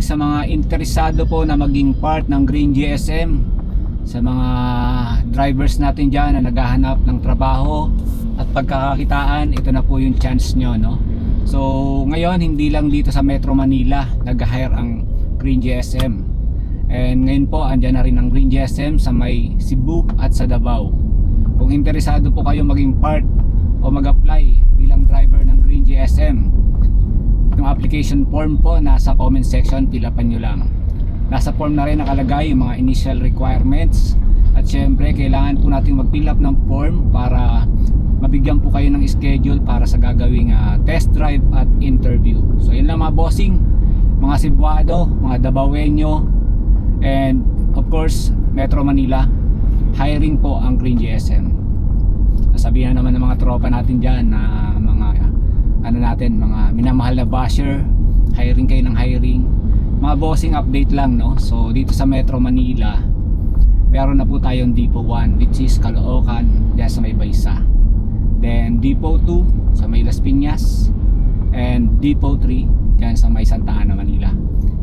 bossing, sa mga interesado po na maging part ng Green GSM, sa mga drivers natin dyan na naghahanap ng trabaho at pagkakakitaan, ito na po yung chance nyo, no? So ngayon hindi lang dito sa Metro Manila nag-hire ang Green GSM, and ngayon po andyan na rin ang Green GSM sa may Cebu at sa Davao. Kung interesado po kayo maging part o mag-apply bilang driver ng Green GSM, yung application form po nasa comment section, fill-upan nyo lang. Nasa form na rin nakalagay yung mga initial requirements, at syempre kailangan po natin mag-fill up ng form para mabigyan po kayo ng schedule para sa gagawing test drive at interview. So yun lang mga bossing, mga Cebuano, mga Davaoenyo, and of course Metro Manila, hiring po ang Green GSM. Sabihan naman ng mga tropa natin dyan na mga minamahal na basher, hiring kayo ng hiring. Mga bossing update lang, no? So dito sa Metro Manila meron na po tayong Depot 1, which is Caloocan, dyan sa may Baysa. Then Depot 2 sa may Las Piñas, and Depot 3 dyan sa may Santa Ana, Manila.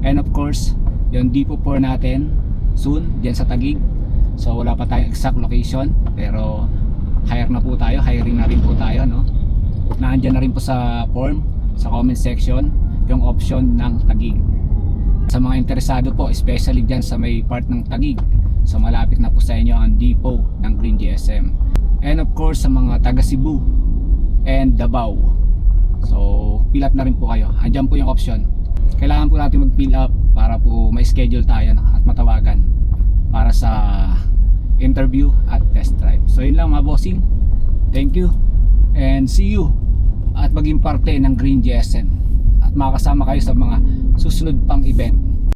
And of course yung Depot 4 natin soon dyan sa Taguig. So wala pa tayong exact location, pero hire na po tayo, hiring na rin po tayo, no? Naandyan na rin po sa form, sa comment section, yung option ng Taguig. Sa mga interesado po, especially dyan sa may part ng Taguig, so malapit na po sa inyo ang depot ng Green GSM. And of course sa mga taga Cebu and Davao, so fill up na rin po kayo. Andyan po yung option. Kailangan po natin mag-fill up para po may schedule tayo, no? At matawagan para sa interview at test drive. So yun lang mga bossing, thank you and see you, at maging parte ng Green GSM at makasama kayo sa mga susunod pang event.